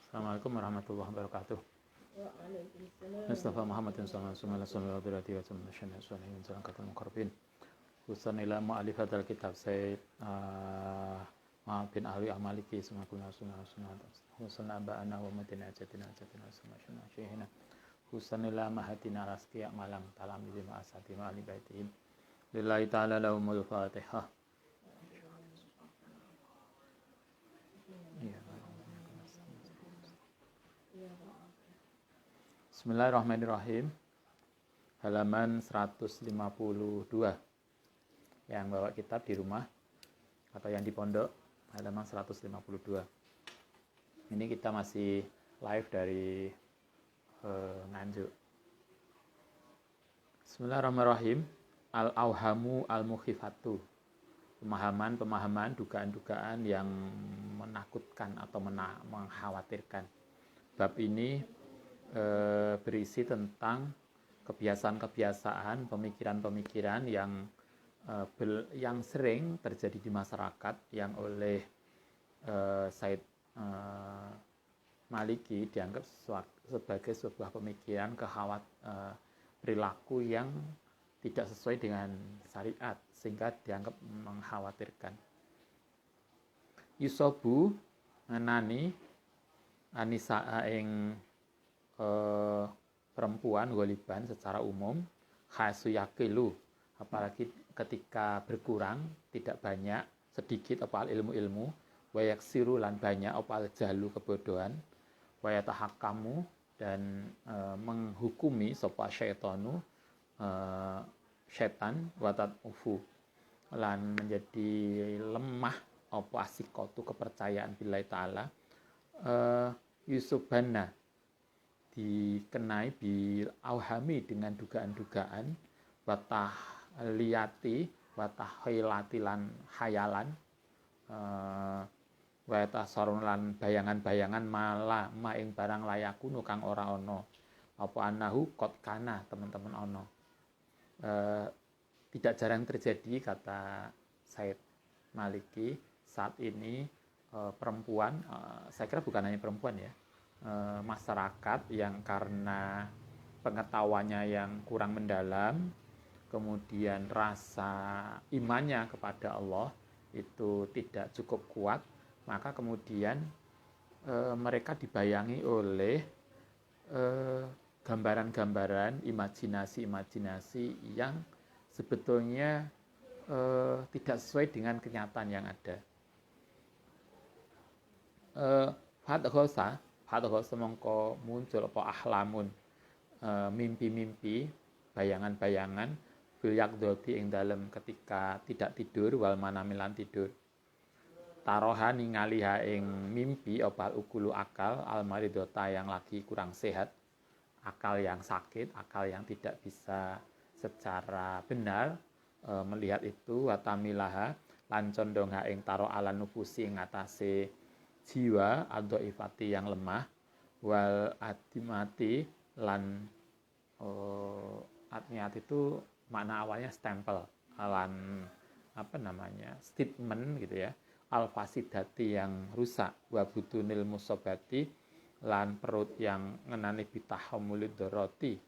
Assalamualaikum warahmatullahi wabarakatuh. Waalaikumsalam. Mustafa Muhammadin sallallahu alaihi wasallam wa dirati wa sunnah salihin salam katul muqarrabin. Usan ila mu'alifat al-kitab Sayyid Muhammad bin Ali Al-Maliki sunnah Husan aba'ana wa madina ajatina sunnah syihina. Husan ila mahatina raskiya malang talam lima asati ma'ali baitihim. Lillahi ta'ala lahumul fatihah. Bismillahirrahmanirrahim. Halaman 152. Yang bawa kitab di rumah atau yang di pondok, halaman 152. Ini kita masih live dari Nganjuk. Bismillahirrahmanirrahim. Al-awhamu al-mukhifatu. Pemahaman-pemahaman, dugaan-dugaan yang menakutkan atau mengkhawatirkan. Bab ini berisi tentang kebiasaan-kebiasaan, pemikiran-pemikiran yang sering terjadi di masyarakat yang oleh Said Maliki dianggap sebagai sebuah pemikiran perilaku yang tidak sesuai dengan syariat sehingga dianggap mengkhawatirkan. Yusobu ngenani anisaa ing perempuan goliban secara umum khasu yakilu, apalagi ketika berkurang, tidak banyak, sedikit opal ilmu-ilmu, wayak siru lan banyak opal jalu kebodohan, wayatahakamu dan menghukumi sopa syaitonu syaitan watat ufu lan menjadi lemah apa asikotu kepercayaan billahi ta'ala Yusubana dikenai bil auhami dengan dugaan-dugaan watah liyati watah hailati lan hayalan watah sarun lan bayangan-bayangan mala maing barang layakunu kang ora ono apa anahu kot kana teman-teman ono. Tidak jarang terjadi, kata Said Maliki, saat ini perempuan, saya kira bukan hanya perempuan ya, masyarakat yang karena pengetahuannya yang kurang mendalam, kemudian rasa imannya kepada Allah itu tidak cukup kuat, maka kemudian mereka dibayangi oleh gambaran-gambaran, imajinasi-imajinasi yang sebetulnya tidak sesuai dengan kenyataan yang ada. Hadhosa mongko muncul apa ahlamun, mimpi-mimpi, bayangan-bayangan, bilyakdoti ing dalem ketika tidak tidur, wal manamilan tidur. Tarohan ngaliha ing mimpi opal ukulu akal, al maridota yang lagi kurang sehat, akal yang sakit, akal yang tidak bisa secara benar melihat itu, watamilaha lan condongha ing taro ala nufusi ing atase jiwa atau ifati yang lemah, wal adimati lan admiat itu makna awalnya stempel, lan statement gitu ya, al fasidati yang rusak, wa butunil musobati lan perut yang ngenani bitahamulid doroti,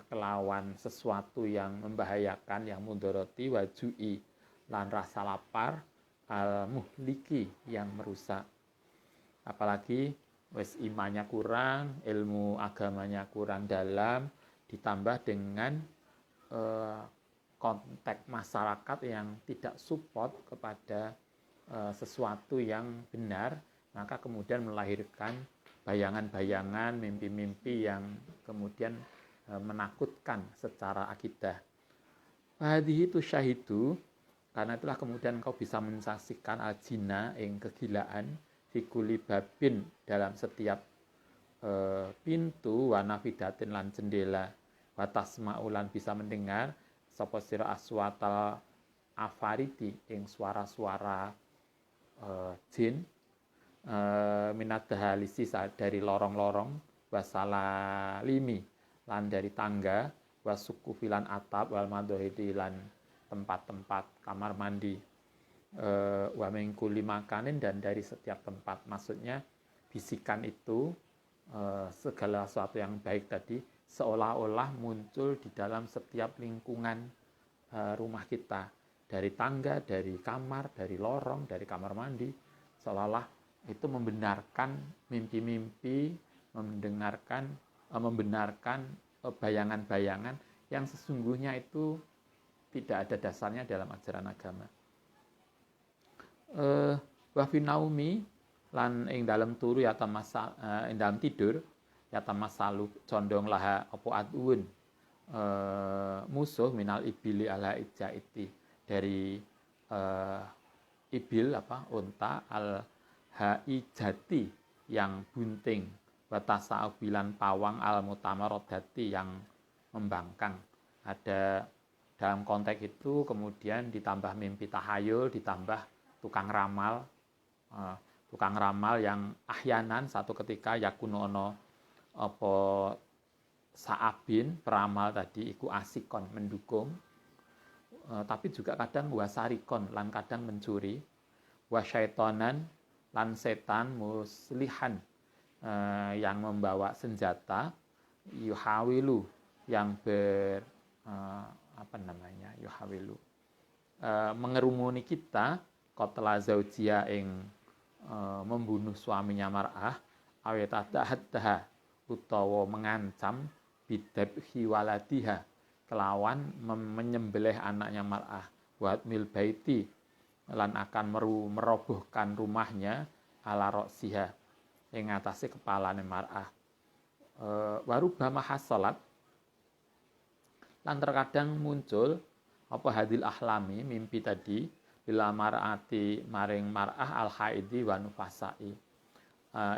kelawan sesuatu yang membahayakan, yang mudoroti, wajui lan rasa lapar, al muhliki yang merusak. Apalagi wes imannya kurang, ilmu agamanya kurang dalam, ditambah dengan konteks masyarakat yang tidak support kepada sesuatu yang benar, maka kemudian melahirkan bayangan-bayangan, mimpi-mimpi yang kemudian menakutkan secara akidah. Hadhihi itu syahidu, karena itulah kemudian kau bisa menyaksikan al-jina ing kegilaan fikuli babin dalam setiap pintu, wa nafidatin lan jendela, wa tasma'ulan bisa mendengar sapa sira aswatal afariti ing suara-suara jin, minat dahalisi dari lorong-lorong, wasalalimi lan dari tangga, wasukufilan atap, wal madohidi lan tempat-tempat kamar mandi, wa mengkuli makanin dan dari setiap tempat, maksudnya bisikan itu, segala sesuatu yang baik tadi seolah-olah muncul di dalam setiap lingkungan rumah kita, dari tangga, dari kamar, dari lorong, dari kamar mandi, seolah-olah itu membenarkan mimpi-mimpi, membenarkan bayangan-bayangan yang sesungguhnya itu tidak ada dasarnya dalam ajaran agama. Wa fi naumi lan ing dalam turu ya tamasal ing dalam tidur ya tamasalu condong laha apa adun musuh minal ibili ala ijaiti dari ibil unta al haijati yang bunting batasa bilan pawang al mutamarodati yang membangkang. Ada dalam konteks itu kemudian ditambah mimpi tahayul, ditambah tukang ramal yang ahyanan satu ketika yakunono apa saabin peramal tadi iku asikon mendukung, tapi juga kadang wasarikon lan kadang mencuri, wasyaitonan lan setan muslihan yang membawa senjata, yuhawilu yang yuhawilu mengerumuni kita qatla zaujia ing membunuh suaminya mar'ah awetadahadah utawa mengancam bidabhi waladiha kelawan menyembelih anaknya mar'ah buat mil baiti lan akan merobohkan rumahnya ala roksiha ing atase kepalane mar'ah. Warubama hasalat lan terkadang muncul apa hadil ahlami mimpi tadi bila mar'ati maring mar'ah al haidi wa nufasai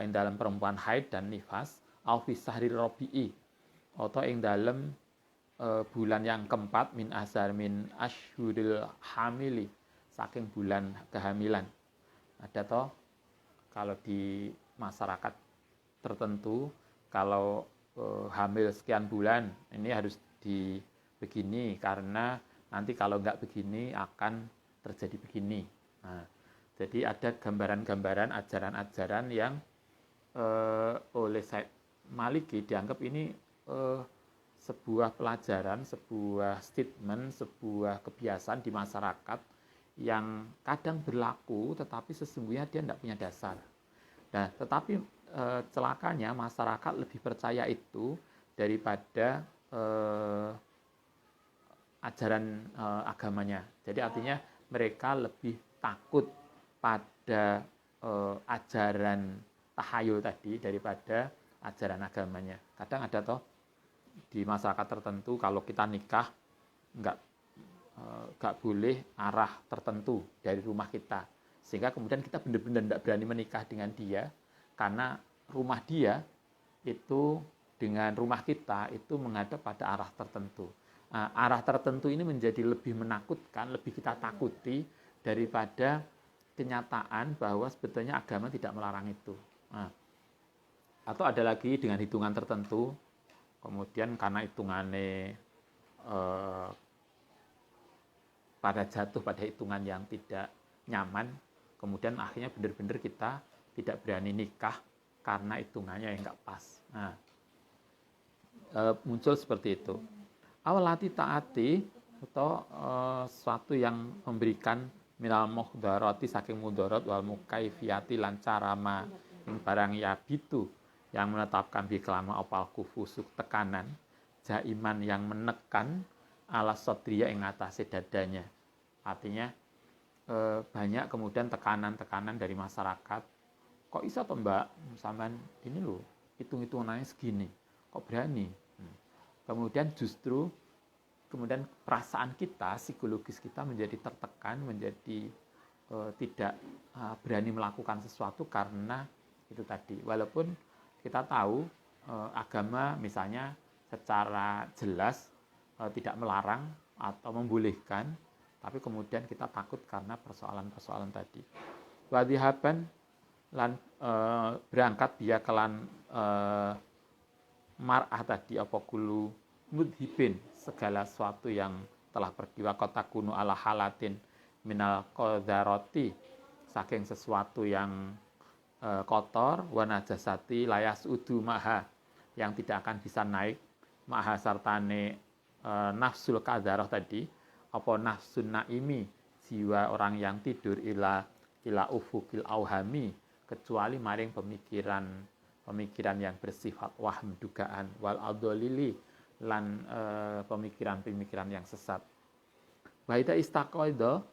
ing dalam perempuan haid dan nifas au fi sahri rabi'i atau ing dalam bulan yang keempat min ashhuril hamili saking bulan kehamilan. Ada toh kalau di masyarakat tertentu kalau hamil sekian bulan ini harus begini karena nanti kalau nggak begini akan terjadi begini. Nah, jadi ada gambaran-gambaran ajaran-ajaran yang oleh Said Maliki dianggap ini sebuah pelajaran, sebuah statement, sebuah kebiasaan di masyarakat yang kadang berlaku tetapi sesungguhnya dia tidak punya dasar. Nah, tetapi celakanya masyarakat lebih percaya itu daripada ajaran agamanya. Jadi artinya mereka lebih takut pada ajaran tahayul tadi daripada ajaran agamanya. Kadang ada toh di masyarakat tertentu kalau kita nikah nggak boleh arah tertentu dari rumah kita, sehingga kemudian kita benar-benar tidak berani menikah dengan dia karena rumah dia itu dengan rumah kita itu menghadap pada arah tertentu. Nah, arah tertentu ini menjadi lebih menakutkan, lebih kita takuti daripada kenyataan bahwa sebetulnya agama tidak melarang itu. Nah, atau ada lagi dengan hitungan tertentu, kemudian karena hitungannya pada jatuh pada hitungan yang tidak nyaman, kemudian akhirnya benar-benar kita tidak berani nikah karena hitungannya yang nggak pas. Nah, muncul seperti itu. Awalati taati atau sesuatu yang memberikan minal muhdarati saking mudarat wal mukaifiyati lan carama ing barang yabitu yang menetapkan bi kelama opal kufusuk tekanan jaiman yang menekan ala sodriya ing atase dadanya. Artinya banyak kemudian tekanan-tekanan dari masyarakat. Kok bisa toh Mbak, sampean ini loh hitung-hitungannya segini, kok berani? Kemudian justru kemudian perasaan kita, psikologis kita menjadi tertekan, menjadi tidak berani melakukan sesuatu karena itu tadi. Walaupun kita tahu agama misalnya secara jelas tidak melarang atau membolehkan, tapi kemudian kita takut karena persoalan-persoalan tadi. Wadihaban lan berangkat dia kelan mar'ah tadi apa kulu mudhibin segala sesuatu yang telah pergi wa kotakunu ala halatin minal qadarati saking sesuatu yang kotor, wa najasati layas udu maha, yang tidak akan bisa naik maha sartane nafsul kadarah tadi, apa nafsun naimi, jiwa orang yang tidur ila ufukil auhami, kecuali maring pemikiran yang bersifat wahm dugaan, wal adolili lan pemikiran yang sesat. Baida istaqoido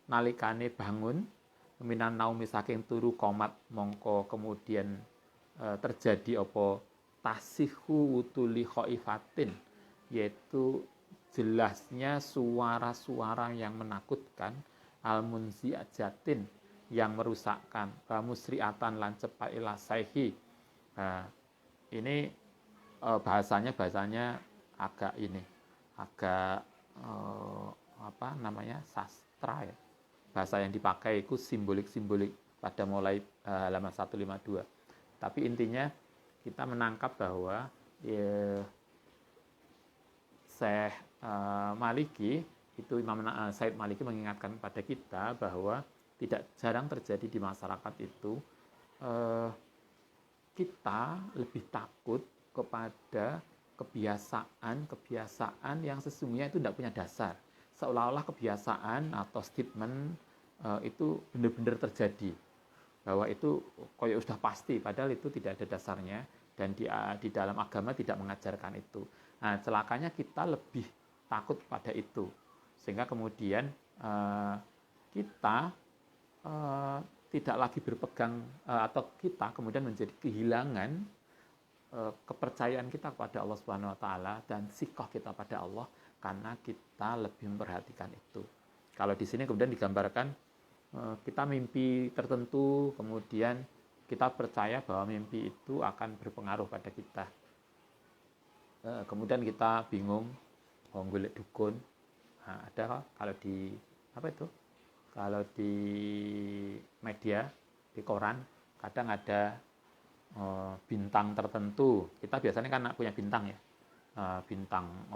nalikane bangun minan naumi saking turu komat, mongko kemudian terjadi apa tasihu utuli khaifatin, yaitu jelasnya suara-suara yang menakutkan, al-munziajatin, yang merusakkan, musri'atan lan cepat ila saihi. Ini bahasanya agak sastra ya. Bahasa yang dipakai itu simbolik-simbolik pada mulai halaman 152. Tapi intinya kita menangkap bahwa Syekh Maliki itu, Imam Said Maliki mengingatkan kepada kita bahwa tidak jarang terjadi di masyarakat itu kita lebih takut kepada kebiasaan yang sesungguhnya itu tidak punya dasar. Seolah-olah kebiasaan atau statement itu benar-benar terjadi, bahwa itu koyo sudah pasti, padahal itu tidak ada dasarnya dan di dalam agama tidak mengajarkan itu. Nah, celakanya kita lebih takut pada itu, sehingga kemudian kita tidak lagi berpegang atau kita kemudian menjadi kehilangan kepercayaan kita kepada Allah Subhanahu wa taala dan sikah kita pada Allah karena kita lebih memperhatikan itu. Kalau di sini kemudian digambarkan kita mimpi tertentu, kemudian kita percaya bahwa mimpi itu akan berpengaruh pada kita. Kemudian kita bingung, golek dukun. Nah, ada kalau di Kalau di media, di koran, kadang ada bintang tertentu. Kita biasanya kan punya bintang ya. Bintang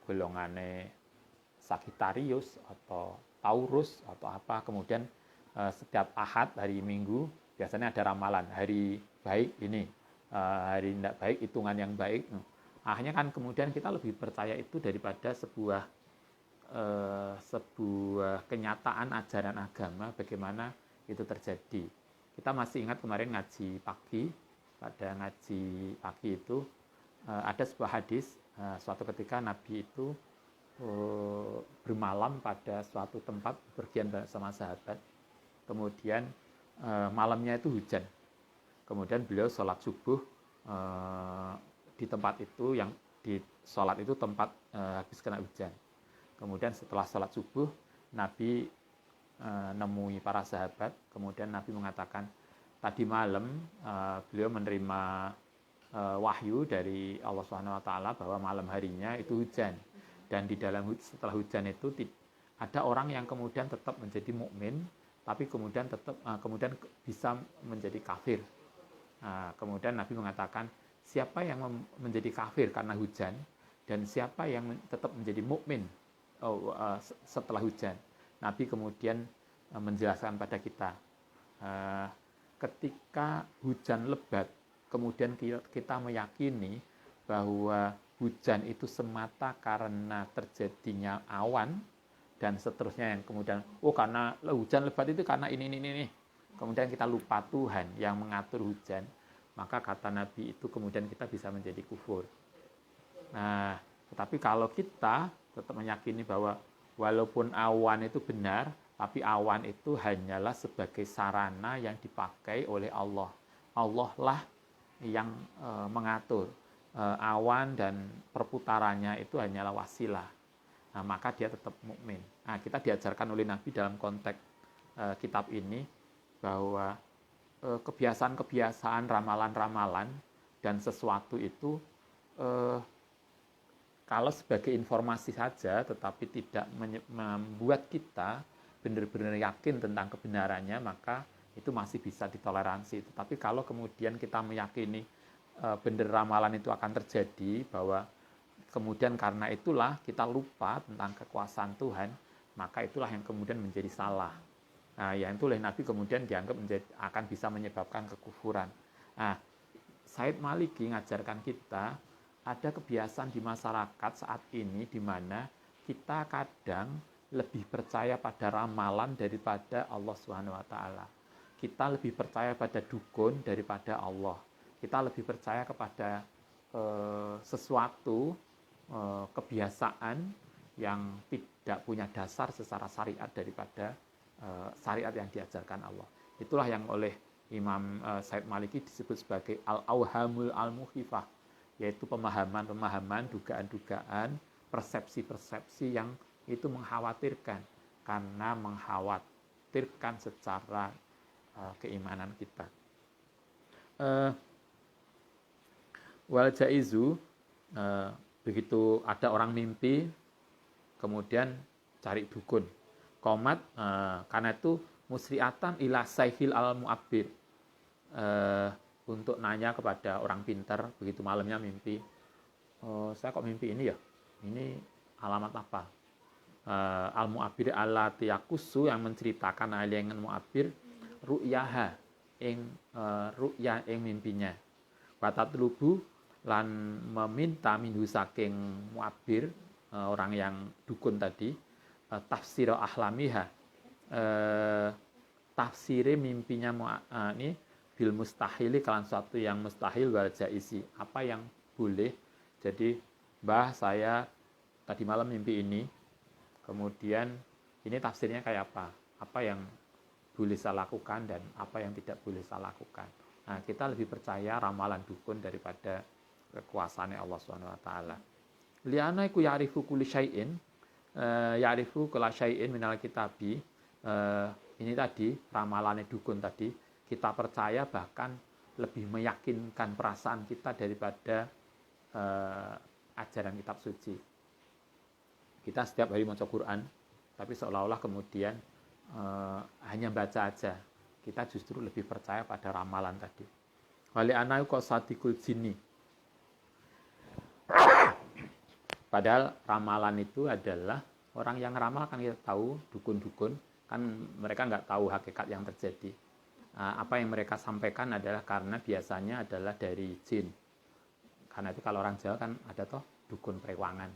golongannya Sagittarius atau Taurus atau apa. Kemudian setiap Ahad hari Minggu biasanya ada ramalan, hari baik ini, hari tidak baik, hitungan yang baik. Akhirnya kan kemudian kita lebih percaya itu daripada sebuah kenyataan ajaran agama bagaimana itu terjadi. Kita masih ingat kemarin ngaji pagi, pada ngaji pagi itu ada sebuah hadis, suatu ketika Nabi itu bermalam pada suatu tempat, bepergian bersama sahabat, kemudian malamnya itu hujan, kemudian beliau sholat subuh di tempat itu, yang di sholat itu tempat habis kena hujan. Kemudian setelah sholat subuh, Nabi nemui para sahabat, kemudian Nabi mengatakan, tadi malam beliau menerima wahyu dari Allah SWT bahwa malam harinya itu hujan. Dan di dalam setelah hujan itu ada orang yang kemudian tetap menjadi mukmin, tapi kemudian bisa menjadi kafir. Kemudian Nabi mengatakan, siapa yang menjadi kafir karena hujan, dan siapa yang tetap menjadi mukmin setelah hujan. Nabi kemudian menjelaskan pada kita, ketika hujan lebat, kemudian kita meyakini bahwa hujan itu semata karena terjadinya awan dan seterusnya, yang kemudian karena hujan lebat itu karena ini. Kemudian kita lupa Tuhan yang mengatur hujan, maka kata Nabi itu kemudian kita bisa menjadi kufur. Nah, tetapi kalau kita tetap meyakini bahwa walaupun awan itu benar, tapi awan itu hanyalah sebagai sarana yang dipakai oleh Allah. Allah lah yang mengatur. Awan dan perputarannya itu hanyalah wasilah. Nah, maka dia tetap mukmin. Nah, kita diajarkan oleh Nabi dalam konteks kitab ini bahwa kebiasaan-kebiasaan, ramalan-ramalan dan sesuatu itu kalau sebagai informasi saja, tetapi tidak membuat kita benar-benar yakin tentang kebenarannya, maka itu masih bisa ditoleransi. Tetapi kalau kemudian kita meyakini benar ramalan itu akan terjadi, bahwa kemudian karena itulah kita lupa tentang kekuasaan Tuhan, maka itulah yang kemudian menjadi salah. Nah, yang itu oleh Nabi kemudian dianggap akan bisa menyebabkan kekufuran. Nah, Said Maliki ngajarkan kita ada kebiasaan di masyarakat saat ini di mana kita kadang lebih percaya pada ramalan daripada Allah Subhanahu wa taala. Kita lebih percaya pada dukun daripada Allah. Kita lebih percaya kepada sesuatu kebiasaan yang tidak punya dasar secara syariat daripada syariat yang diajarkan Allah. Itulah yang oleh Imam Said Maliki disebut sebagai al-awhamul al-mukhifah, yaitu pemahaman-pemahaman, dugaan-dugaan, persepsi-persepsi yang itu mengkhawatirkan, karena mengkhawatirkan secara keimanan kita. Wal jaizu, begitu ada orang mimpi, kemudian cari dukun. Komat, karena itu musri'atan ila saihil al-mu'abbir, untuk nanya kepada orang pintar, begitu malamnya mimpi, saya kok mimpi ini ya? Ini alamat apa? Al-mu'abbir allati yakusu, yang menceritakan aliangan mu'abbir ru'yaha, ru'ya ing mimpinya. Watatlubu, lan meminta minhu saking mu'abbir, orang yang dukun tadi, tafsir ahlamiha, tafsire mimpinya ini bil mustahili, kalan suatu yang mustahil, wal jaisi, apa yang boleh. Jadi, Mbah, saya tadi malam mimpi ini, kemudian ini tafsirnya kayak apa? Apa yang boleh saya lakukan dan apa yang tidak boleh saya lakukan. Nah, kita lebih percaya ramalan dukun daripada kekuasaan Allah Subhanahu wa taala. Liana iku ya'rifu kulli syai'in, ya'rifu kulla syai'in minal kitabi. Ini tadi ramalannya dukun tadi, kita percaya bahkan lebih meyakinkan perasaan kita daripada ajaran kitab suci. Kita setiap hari baca Quran, tapi seolah-olah kemudian hanya baca aja. Kita justru lebih percaya pada ramalan tadi. Wali anau qasadikul jinni. Padahal ramalan itu adalah orang yang ramal, kan kita tahu, dukun-dukun kan mereka nggak tahu hakikat yang terjadi. Apa yang mereka sampaikan adalah karena biasanya adalah dari jin. Karena itu kalau orang Jawa kan ada toh dukun perewangan,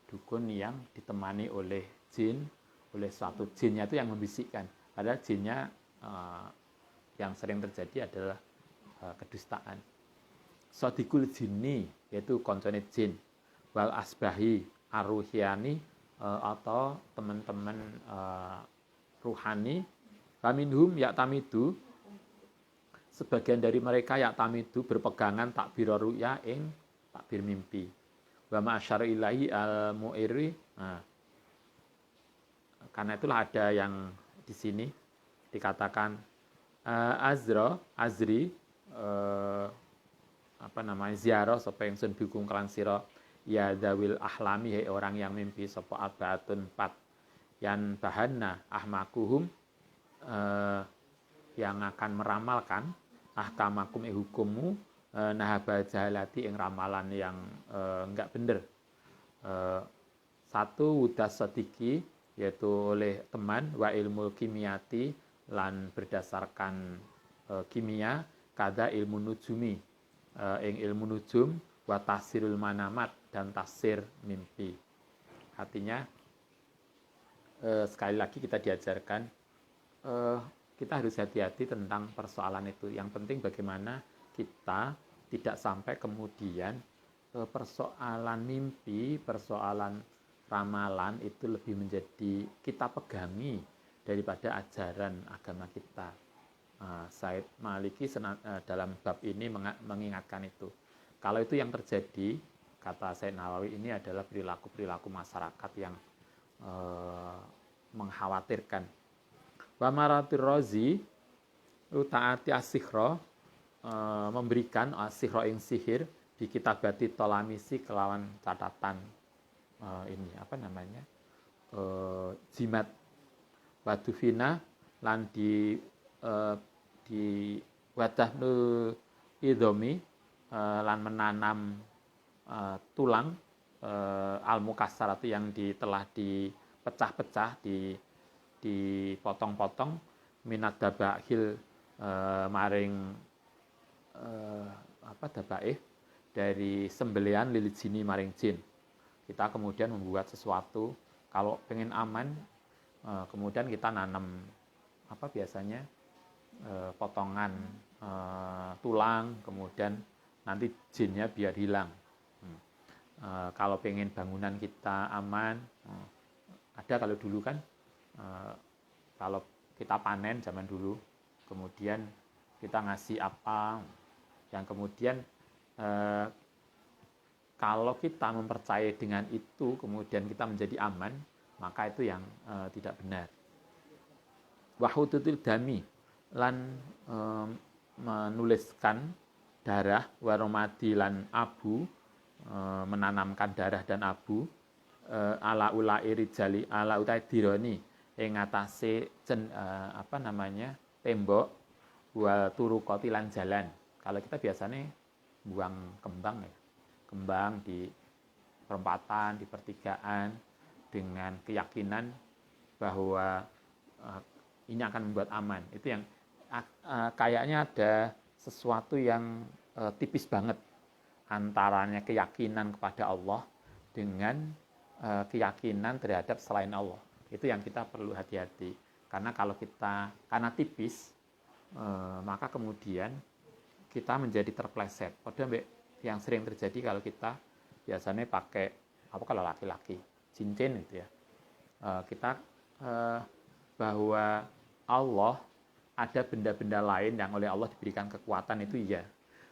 dukun yang ditemani oleh jin, oleh suatu jinnya itu yang membisikkan. Padahal jinnya yang sering terjadi adalah kedustaan. Sodikul jinni, yaitu koncone jin, wal asbahi aruhiani, atau teman-teman ruhani. Kaminhum yaktamidu, sebagian dari mereka yaktamidu berpegangan takbir ru'ya ing takbir mimpi. Wa ma'asyar ilahi al-mu'iri. Karena itulah ada yang di sini dikatakan azri, ziarah sapa ingsun bikum kelan sira ya dawil ahlami, hai orang yang mimpi sapa abatun 4 yan bahanna ahmakuhum, yang akan meramalkan ahkamakum hukummu, nahabal jahalati ing ramalan yang enggak bener. Satu wudas sadiki, yaitu oleh teman, wa ilmu kimiati, lan berdasarkan kimia, kada ilmu nujumi, ing ilmu nujum, wa tasirul manamat, dan tasir mimpi. Artinya sekali lagi kita diajarkan kita harus hati-hati tentang persoalan itu. Yang penting bagaimana kita tidak sampai kemudian persoalan mimpi, persoalan ramalan itu lebih menjadi kita pegangi daripada ajaran agama kita. Said Maliki dalam bab ini mengingatkan itu. Kalau itu yang terjadi, kata Said Nawawi, ini adalah perilaku-perilaku masyarakat yang mengkhawatirkan. Wa maratir razi utaati as-sihra, memberikan as-sihra ing sihir di kitabati tolamisi kelawan catatan jimat. Wadufina lan di wadah idomi, lan menanam tulang al-mukassaratu yang telah dipecah-pecah, dipotong-potong minat dabakhil maring dabaih dari sembelian lilit jini maring jin. Kita kemudian membuat sesuatu, kalau pengen aman, kemudian kita nanam biasanya potongan tulang, kemudian nanti jinnya biar hilang. Kalau pengen bangunan kita aman, ada kalau dulu kan, kalau kita panen zaman dulu, kemudian kita ngasih apa, yang kemudian kalau kita mempercayai dengan itu, kemudian kita menjadi aman, maka itu yang tidak benar. Wahudutul dami, lan menuliskan darah, waromadi lan abu, menanamkan darah dan abu, ala ulai rijali, ala utai dironi, yang ngatasi tembok, wal turukoti lan jalan. Kalau kita biasanya buang kembang ya, kembang di perempatan, di pertigaan, dengan keyakinan bahwa ini akan membuat aman. Itu yang kayaknya ada sesuatu yang tipis banget antaranya keyakinan kepada Allah dengan keyakinan terhadap selain Allah. Itu yang kita perlu hati-hati. Karena kalau karena tipis, maka kemudian kita menjadi terpleset. Padahal yang sering terjadi kalau kita biasanya pakai kalau laki-laki cincin gitu ya, kita bahwa Allah ada benda-benda lain yang oleh Allah diberikan kekuatan, itu iya.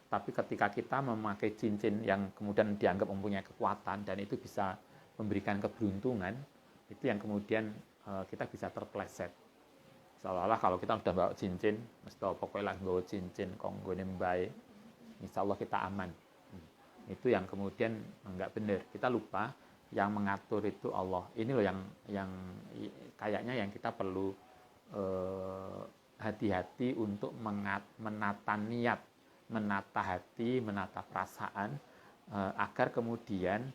Tapi ketika kita memakai cincin yang kemudian dianggap mempunyai kekuatan dan itu bisa memberikan keberuntungan, itu yang kemudian kita bisa terpleset. Seolah-olah kalau kita sudah bawa cincin, mesti pokoknya lah bawa cincin konggone mbae, insya Allah kita aman. Itu yang kemudian enggak benar. Kita lupa yang mengatur itu Allah. Ini loh yang kayaknya yang kita perlu hati-hati untuk menata niat, menata hati, menata perasaan, agar kemudian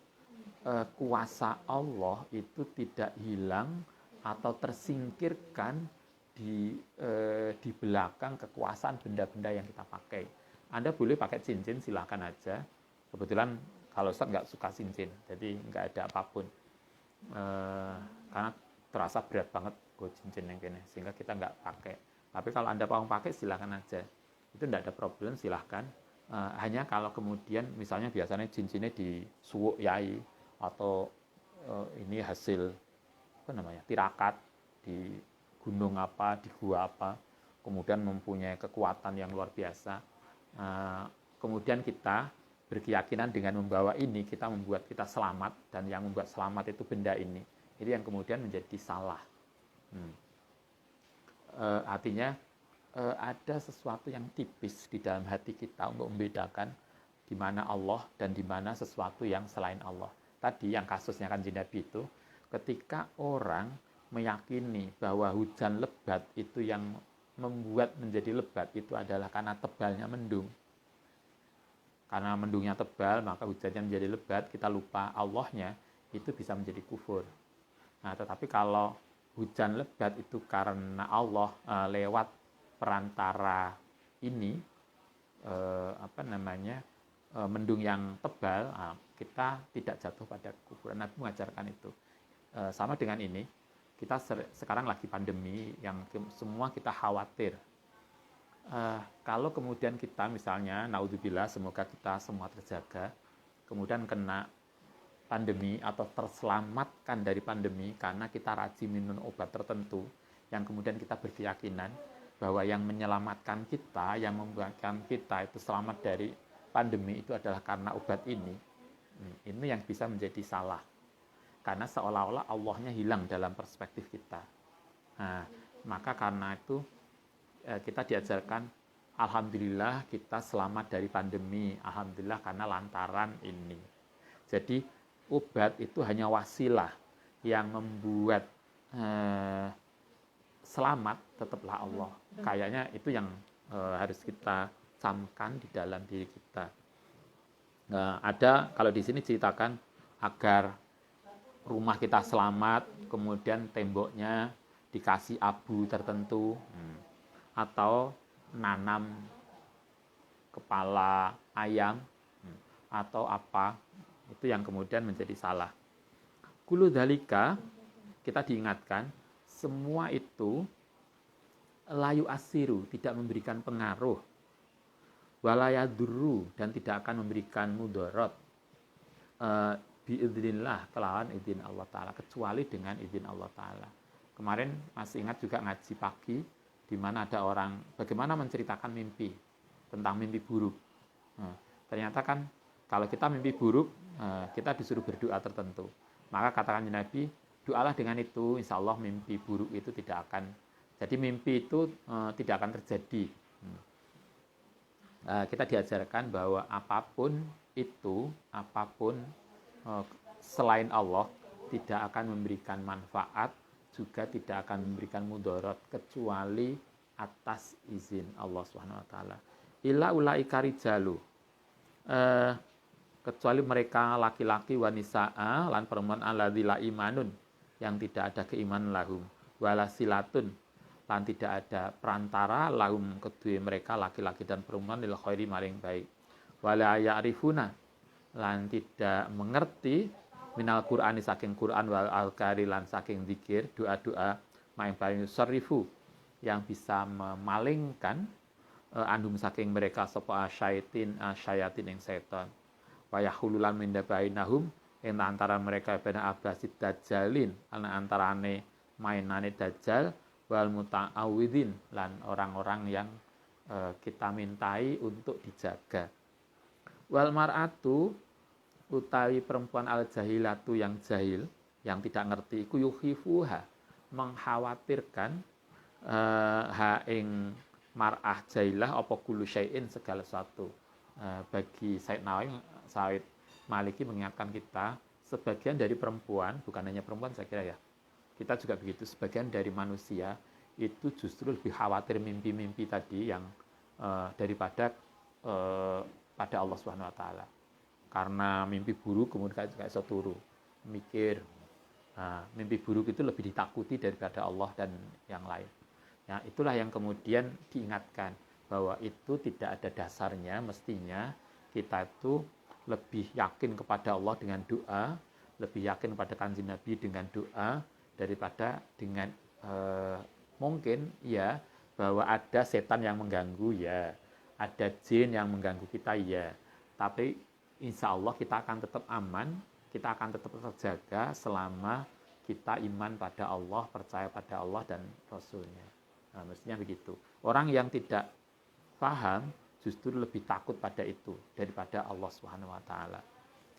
kuasa Allah itu tidak hilang atau tersingkirkan di belakang kekuasaan benda-benda yang kita pakai. Anda boleh pakai cincin, silahkan aja. Kebetulan kalau Ustaz nggak suka cincin, jadi nggak ada apapun. Karena terasa berat banget cincin yang gini, sehingga kita nggak pakai. Tapi kalau Anda mau pakai, silahkan aja. Itu nggak ada problem, silahkan. Hanya kalau kemudian misalnya biasanya cincinnya di suwuk yai, atau ini hasil tirakat di gunung apa, di gua apa, kemudian mempunyai kekuatan yang luar biasa. Kemudian kita berkeyakinan dengan membawa ini, kita membuat kita selamat, dan yang membuat selamat itu benda ini. Itu yang kemudian menjadi salah. Artinya ada sesuatu yang tipis di dalam hati kita untuk membedakan di mana Allah dan di mana sesuatu yang selain Allah. Tadi yang kasusnya Kanjeng Nabi itu, ketika orang meyakini bahwa hujan lebat itu yang membuat menjadi lebat itu adalah karena tebalnya mendung. Karena mendungnya tebal, maka hujannya menjadi lebat, kita lupa Allahnya, itu bisa menjadi kufur. Nah, tetapi kalau hujan lebat itu karena Allah lewat perantara ini, mendung yang tebal, kita tidak jatuh pada kufuran. Nabi mengajarkan itu. Sama dengan ini, kita sekarang lagi pandemi yang semua kita khawatir. Kalau kemudian kita misalnya, naudzubillah, semoga kita semua terjaga, kemudian kena pandemi atau terselamatkan dari pandemi karena kita rajin minum obat tertentu, yang kemudian kita berkeyakinan bahwa yang menyelamatkan kita, yang membuatkan kita itu selamat dari pandemi itu adalah karena obat ini. Ini yang bisa menjadi salah. Karena seolah-olah Allahnya hilang dalam perspektif kita. Nah, maka karena itu kita diajarkan, alhamdulillah kita selamat dari pandemi, alhamdulillah karena lantaran ini. Jadi obat itu hanya wasilah, yang membuat selamat tetaplah Allah. Kayaknya itu yang harus kita camkan di dalam diri kita. Ada kalau di sini ceritakan agar rumah kita selamat, kemudian temboknya dikasih abu tertentu, atau nanam kepala ayam, atau apa, itu yang kemudian menjadi salah. Kulu dalika, kita diingatkan, semua itu layu asiru, tidak memberikan pengaruh, walayaduru, dan tidak akan memberikan mudorot, biidznillah, kelawan izin Allah Ta'ala, kecuali dengan izin Allah Ta'ala. Kemarin masih ingat juga ngaji pagi, di mana ada orang bagaimana menceritakan mimpi, tentang mimpi buruk. Ternyata kan kalau kita mimpi buruk, kita disuruh berdoa tertentu. Maka katakan Nabi, doalah dengan itu, insya Allah mimpi buruk itu tidak akan, jadi mimpi itu tidak akan terjadi. Kita diajarkan bahwa apapun itu, apapun selain Allah, tidak akan memberikan manfaat, juga tidak akan memberikan mudarat, kecuali atas izin Allah SWT. Illa ulaika rijalu, kecuali mereka laki-laki wanisa'a lan perempuan alladzi la imanun, yang tidak ada keimanan lahum, wala silatun, lan tidak ada perantara lahum kedua mereka laki-laki dan perempuan lil khairi maring baik, wala ya'rifuna, lan tidak mengerti minal Qur'ani saking Qur'an wal alkari lan saking zikir, doa-doa maing paring yusrifu, yang bisa memalingkan andum saking mereka sapa syayatin yang setan, wa yahululan min bainahum, ing antara mereka bena abasid dajjalin, ana antarane mainane dajjal, wal muta'awidin, lan orang-orang yang kita mintai untuk dijaga. Wal mar'atu, utawi perempuan al jahilatu yang jahil, yang tidak ngerti iku yukhifuha, mengkhawatirkan ha ing mar'ah jahilah apa kullu syai'in, segala sesuatu. Bagi Said Maliki mengingatkan kita, sebagian dari perempuan, bukan hanya perempuan saya kira ya, kita juga begitu, sebagian dari manusia itu justru lebih khawatir mimpi-mimpi tadi yang daripada pada Allah Subhanahu wa taala. Karena mimpi buruk kemudian kayak turu, mikir. Mimpi buruk itu lebih ditakuti daripada Allah dan yang lain. Ya, itulah yang kemudian diingatkan bahwa itu tidak ada dasarnya. Mestinya kita itu lebih yakin kepada Allah dengan doa, lebih yakin kepada kanjeng Nabi dengan doa, daripada dengan mungkin ya bahwa ada setan yang mengganggu ya, ada jin yang mengganggu kita ya, tapi insya Allah kita akan tetap aman, kita akan tetap terjaga selama kita iman pada Allah, percaya pada Allah dan Rasulnya. Nah, mestinya begitu. Orang yang tidak paham justru lebih takut pada itu daripada Allah Subhanahu wa taala.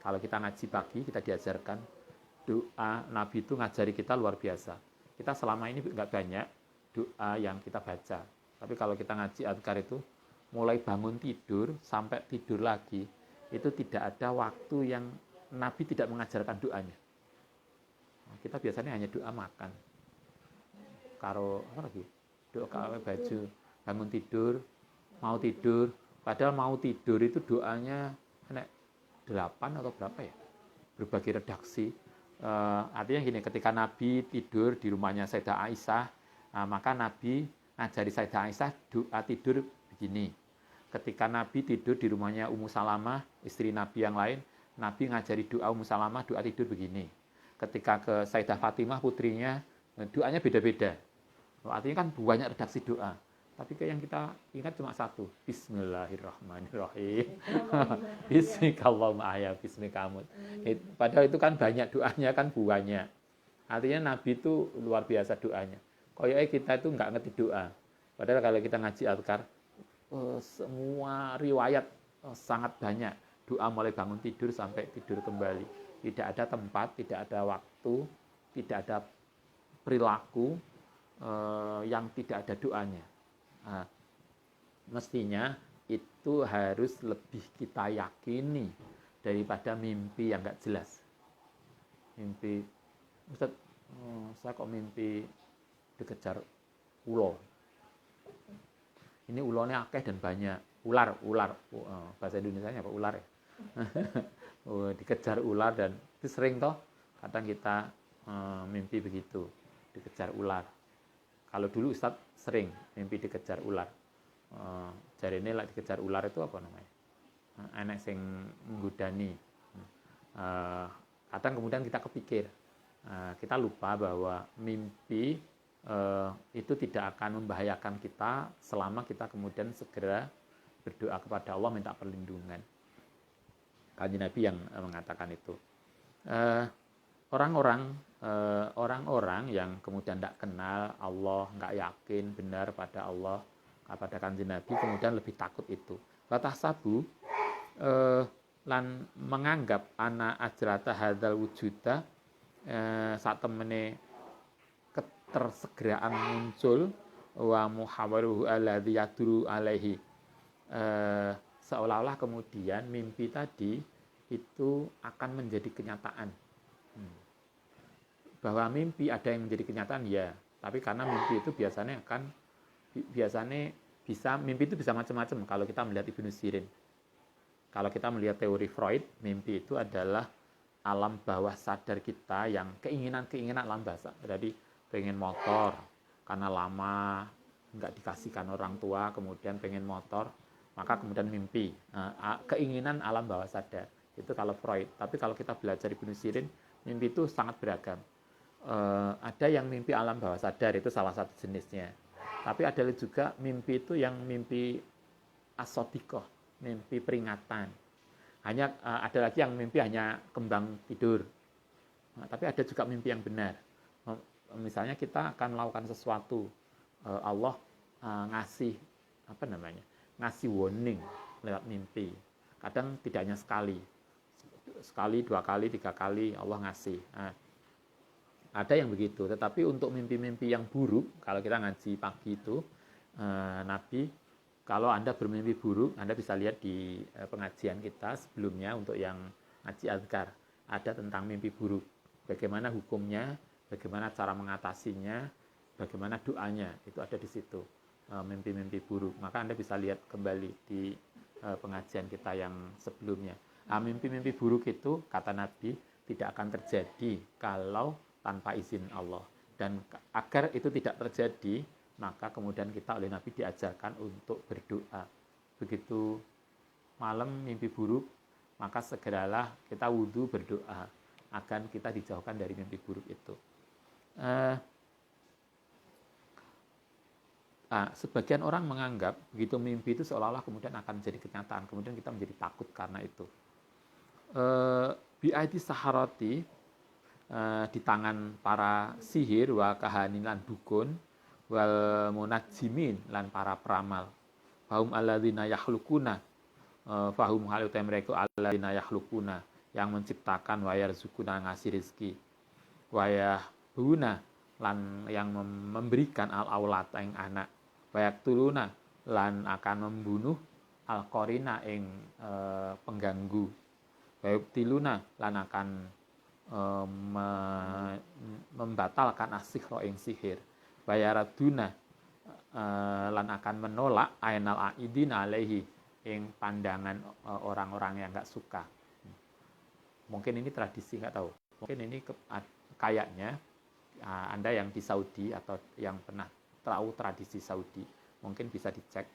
Kalau kita ngaji pagi, kita diajarkan doa. Nabi itu ngajari kita luar biasa. Kita selama ini nggak banyak doa yang kita baca. Tapi kalau kita ngaji azkar itu, mulai bangun tidur sampai tidur lagi, itu tidak ada waktu yang Nabi tidak mengajarkan doanya. Kita biasanya hanya doa makan. Karo apa lagi? Doa kawe baju, bangun tidur, mau tidur. Padahal mau tidur itu doanya 8 atau berapa ya? Berbagai redaksi. Artinya gini, ketika Nabi tidur di rumahnya Sayyidah Aisyah, maka Nabi ngajari Sayyidah Aisyah doa tidur begini. Ketika Nabi tidur di rumahnya Ummu Salamah, istri Nabi yang lain, Nabi ngajari doa Ummu Salamah, doa tidur begini. Ketika ke Sayyidah Fatimah putrinya, doanya beda-beda. Artinya kan banyak redaksi doa. Tapi yang kita ingat cuma satu, Bismillahirrahmanirrahim. Bismikallahumma ahya bismikamut. Padahal itu kan banyak doanya, kan banyak. Artinya Nabi itu luar biasa doanya. Kayaknya kita itu nggak ngerti doa. Padahal kalau kita ngaji azkar, semua riwayat sangat banyak. Doa mulai bangun tidur sampai tidur kembali. Tidak ada tempat, tidak ada waktu, tidak ada perilaku yang tidak ada doanya. Nah, mestinya itu harus lebih kita yakini daripada mimpi yang nggak jelas. Mimpi, Ustaz, saya kok mimpi dikejar ulo. Ini ulonya akeh dan banyak. Ular, bahasa Indonesianya apa ular ya? Dikejar ular, dan itu sering toh kadang kita mimpi begitu, dikejar ular. Kalau dulu Ustadz sering mimpi dikejar ular. Jari ini lah dikejar ular itu apa namanya? Enek sing nggodani. Kadang kemudian kita kepikir, kita lupa bahwa mimpi itu tidak akan membahayakan kita selama kita kemudian segera berdoa kepada Allah minta perlindungan. Kanjeng Nabi yang mengatakan itu. Orang-orang yang kemudian tidak kenal Allah, nggak yakin benar pada Allah, kepada Kanjeng Nabi, kemudian lebih takut itu. Watahsabu lan menganggap ana ajrata hadzal wujuda saat temene ketersegeraan muncul wa muhawaruhu alladzi yaduru alaihi, seolah-olah kemudian mimpi tadi itu akan menjadi kenyataan. Bahwa mimpi ada yang menjadi kenyataan ya, tapi karena mimpi itu biasanya mimpi itu bisa macam-macam. Kalau kita melihat Ibnu Sirin, kalau kita melihat teori Freud, mimpi itu adalah alam bawah sadar kita yang keinginan alam bawah sadar. Jadi pengen motor karena lama nggak dikasihkan orang tua, kemudian pengen motor, maka kemudian mimpi. Keinginan alam bawah sadar itu kalau Freud. Tapi kalau kita belajar Ibnu Sirin, mimpi itu sangat beragam. Ada yang mimpi alam bawah sadar, itu salah satu jenisnya. Tapi ada juga mimpi itu yang mimpi asodikoh, mimpi peringatan. Ada lagi yang mimpi hanya kembang tidur. Tapi ada juga mimpi yang benar. Misalnya kita akan melakukan sesuatu, Allah ngasih warning lewat mimpi. Kadang tidak hanya sekali, 2 kali, 3 kali Allah ngasih. Ada yang begitu. Tetapi untuk mimpi-mimpi yang buruk, kalau kita ngaji pagi itu, Nabi, kalau Anda bermimpi buruk, Anda bisa lihat di pengajian kita sebelumnya untuk yang ngaji azkar, ada tentang mimpi buruk. Bagaimana hukumnya, bagaimana cara mengatasinya, bagaimana doanya, itu ada di situ. Mimpi-mimpi buruk. Maka Anda bisa lihat kembali di pengajian kita yang sebelumnya. Mimpi-mimpi buruk itu, kata Nabi, tidak akan terjadi kalau tanpa izin Allah. Dan agar itu tidak terjadi, maka kemudian kita oleh Nabi diajarkan untuk berdoa. Begitu malam mimpi buruk, maka segeralah kita wudhu berdoa agar kita dijauhkan dari mimpi buruk itu. Sebagian orang menganggap begitu mimpi itu seolah-olah kemudian akan menjadi kenyataan, kemudian kita menjadi takut karena itu. Bi'aidi saharati, di tangan para sihir, wa kahanin lan dukun, wal munajjimin lan para peramal. Fahum alladzina yakhlukuna, fahum haluta mereka alladzina yakhlukuna, yang menciptakan, wa yarzukuna ngasih rezeki, wa yahbuna lan yang memberikan al-aulad ing anak, wa yaktuluna lan akan membunuh al-qarina ing pengganggu, wa yubtiluna lan akan membatalkan asihro ing sihir, bayaraduna lan akan menolak ainal aidin alaihi ing pandangan orang-orang yang nggak suka. Mungkin ini tradisi, nggak tahu. Mungkin ini kayaknya Anda yang di Saudi atau yang pernah tahu tradisi Saudi, mungkin bisa dicek.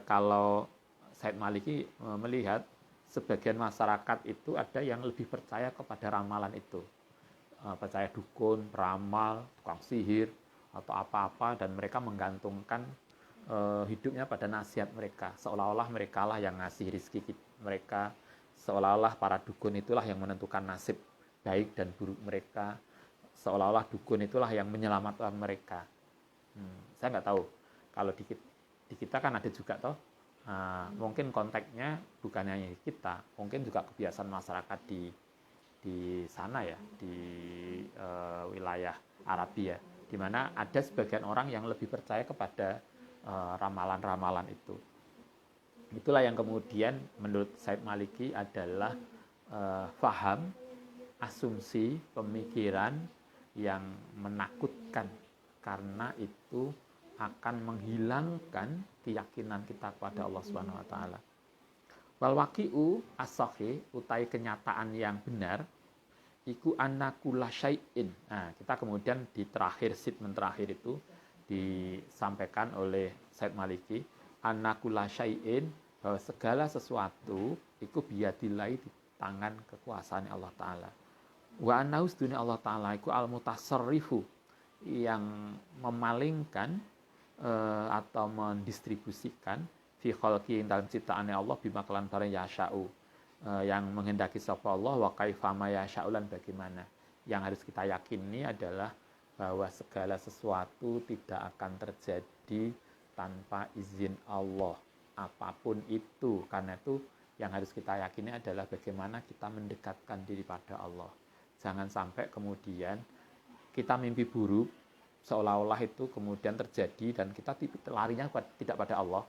Kalau Said Maliki melihat sebagian masyarakat itu ada yang lebih percaya kepada ramalan itu, percaya dukun, peramal, tukang sihir atau apa-apa, dan mereka menggantungkan hidupnya pada nasihat mereka, seolah-olah mereka lah yang ngasih rezeki mereka, seolah-olah para dukun itulah yang menentukan nasib baik dan buruk mereka, seolah-olah dukun itulah yang menyelamatkan mereka. Saya nggak tahu kalau di kita kan ada juga toh. Mungkin konteksnya bukan hanya kita, mungkin juga kebiasaan masyarakat di sana ya, di wilayah Arabia, di mana ada sebagian orang yang lebih percaya kepada ramalan-ramalan itu. Itulah yang kemudian menurut Said Maliki adalah faham, asumsi, pemikiran yang menakutkan, karena itu akan menghilangkan keyakinan kita kepada Allah Subhanahu wa taala. Wal waqi'u as-sahih, utai kenyataan yang benar, iku anna kulla syai'in. Kita kemudian di terakhir statement terakhir itu, disampaikan oleh Said Maliki, anna kulla syai'in, bahwa segala sesuatu itu biyadillahi, di tangan kekuasaan Allah Ta'ala. Wa annahu dunia Allah Ta'ala iku al-mutasarrifu, yang memalingkan atau mendistribusikan fi khalqi, dalam ciptaannya Allah, bima kelan barang yasha'u, yang menghendaki sapa Allah, wa kaifa ma yasha'u, lan bagaimana. Yang harus kita yakini adalah bahwa segala sesuatu tidak akan terjadi tanpa izin Allah, apapun itu. Karena itu yang harus kita yakini adalah bagaimana kita mendekatkan diri pada Allah. Jangan sampai kemudian kita mimpi buruk, seolah-olah itu kemudian terjadi dan kita larinya tidak pada Allah,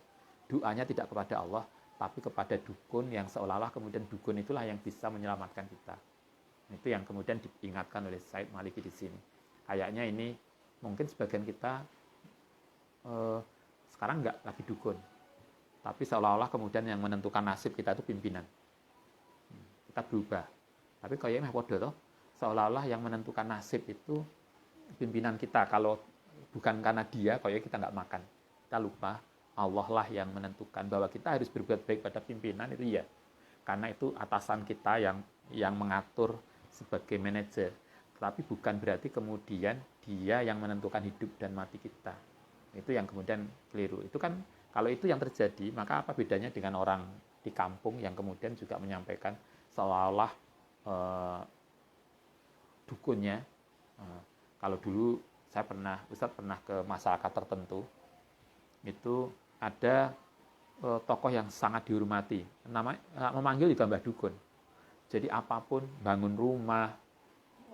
doanya tidak kepada Allah, tapi kepada dukun, yang seolah-olah kemudian dukun itulah yang bisa menyelamatkan kita. Itu yang kemudian diingatkan oleh Said Maliki di sini. Kayaknya ini mungkin sebagian kita sekarang nggak lagi dukun, tapi seolah-olah kemudian yang menentukan nasib kita itu pimpinan. Kita berubah. Tapi kayaknya podo toh, seolah-olah yang menentukan nasib itu pimpinan kita. Kalau bukan karena dia, kayaknya kita nggak makan. Kita lupa Allah lah yang menentukan bahwa kita harus berbuat baik pada pimpinan, itu ya. Karena itu atasan kita yang mengatur sebagai manajer. Tapi bukan berarti kemudian dia yang menentukan hidup dan mati kita. Itu yang kemudian keliru. Itu kan, kalau itu yang terjadi, maka apa bedanya dengan orang di kampung yang kemudian juga menyampaikan seolah-olah dukunnya. Kalau dulu Ustadz pernah ke masyarakat tertentu, itu ada tokoh yang sangat dihormati, memanggil juga Mbah Dukun. Jadi apapun, bangun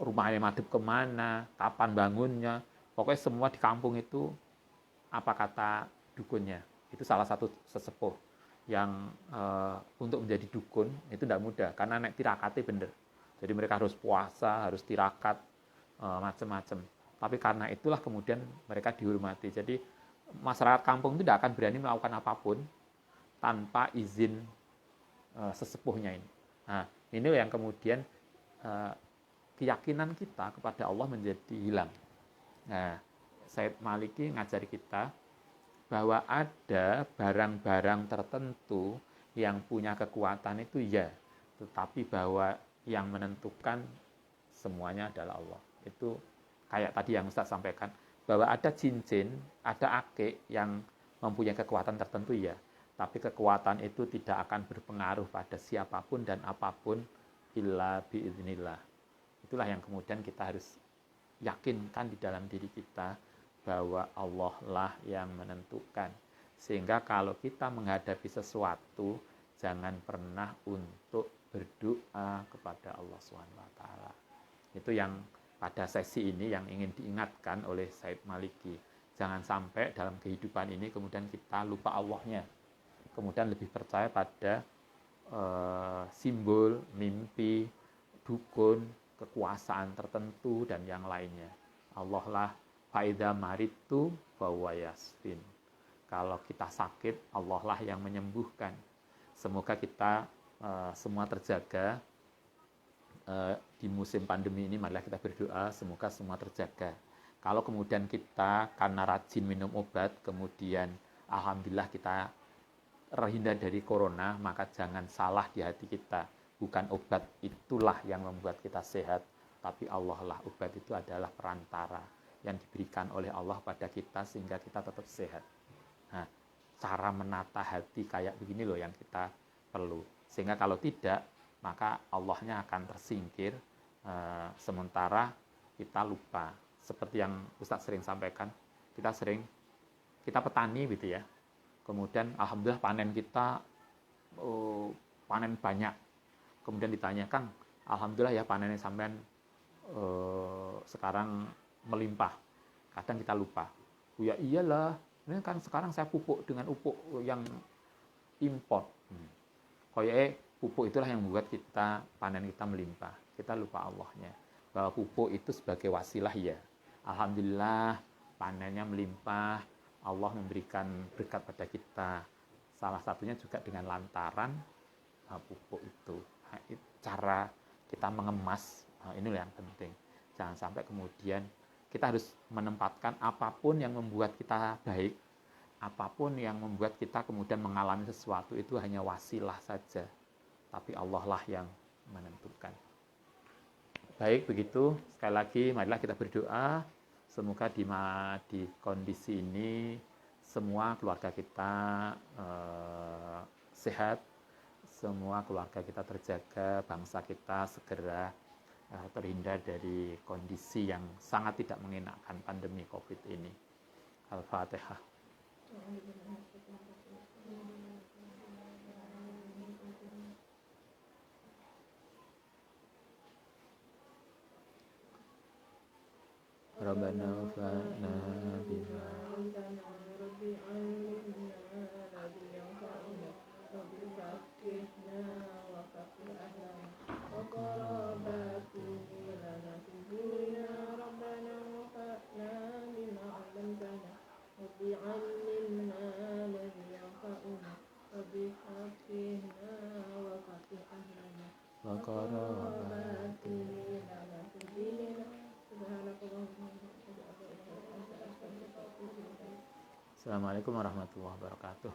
rumahnya madep kemana, kapan bangunnya, pokoknya semua di kampung itu apa kata dukunnya. Itu salah satu sesepuh yang untuk menjadi dukun itu tidak mudah, karena naik tirakatnya bener. Jadi mereka harus puasa, harus tirakat, macam-macam. Tapi karena itulah kemudian mereka dihormati. Jadi masyarakat kampung itu tidak akan berani melakukan apapun tanpa izin sesepuhnya ini. Nah, ini yang kemudian keyakinan kita kepada Allah menjadi hilang. Nah, Said Maliki ngajari kita bahwa ada barang-barang tertentu yang punya kekuatan itu ya, tetapi bahwa yang menentukan semuanya adalah Allah. Itu kayak tadi yang Ustaz sampaikan, bahwa ada cincin, ada akik yang mempunyai kekuatan tertentu ya, tapi kekuatan itu tidak akan berpengaruh pada siapapun dan apapun illa biiznillah. Itulah yang kemudian kita harus yakinkan di dalam diri kita, bahwa Allah lah yang menentukan. Sehingga kalau kita menghadapi sesuatu, jangan pernah untuk berdoa kepada Allah SWT. Itu yang pada sesi ini yang ingin diingatkan oleh Said Maliki. Jangan sampai dalam kehidupan ini kemudian kita lupa Allahnya, kemudian lebih percaya pada simbol, mimpi, dukun, kekuasaan tertentu, dan yang lainnya. Allah lah, faida maritu fahuwa yasfin. Kalau kita sakit, Allah lah yang menyembuhkan. Semoga kita semua terjaga. Di musim pandemi ini, marilah kita berdoa semoga semua terjaga. Kalau kemudian kita karena rajin minum obat, kemudian alhamdulillah kita terhindar dari corona, maka jangan salah di hati kita. Bukan obat itulah yang membuat kita sehat, tapi Allah lah. Obat itu adalah perantara yang diberikan oleh Allah pada kita sehingga kita tetap sehat. Nah, cara menata hati kayak begini loh yang kita perlu. Sehingga kalau tidak, maka Allahnya akan tersingkir, sementara kita lupa. Seperti yang Ustadz sering sampaikan, kita petani gitu ya, kemudian alhamdulillah panen kita panen banyak, kemudian ditanya, Kang, alhamdulillah ya panennya sampean sekarang melimpah. Kadang kita lupa, ya iyalah, ini kan sekarang saya pupuk dengan pupuk yang import. Kayaknya pupuk itulah yang membuat kita panen kita melimpah. Kita lupa Allahnya, bahwa pupuk itu sebagai wasilah ya. Alhamdulillah panennya melimpah, Allah memberikan berkat pada kita. Salah satunya juga dengan lantaran pupuk itu. Nah, cara kita mengemas, inilah yang penting. Jangan sampai kemudian kita harus menempatkan apapun yang membuat kita baik, apapun yang membuat kita kemudian mengalami sesuatu itu hanya wasilah saja. Tapi Allah lah yang menentukan. Baik, begitu. Sekali lagi, marilah kita berdoa. Semoga di kondisi ini, semua keluarga kita sehat, semua keluarga kita terjaga, bangsa kita segera terhindar dari kondisi yang sangat tidak mengenakan pandemi COVID ini. Al-Fatihah. Rabbana wafa'na bima Assalamualaikum warahmatullahi wabarakatuh.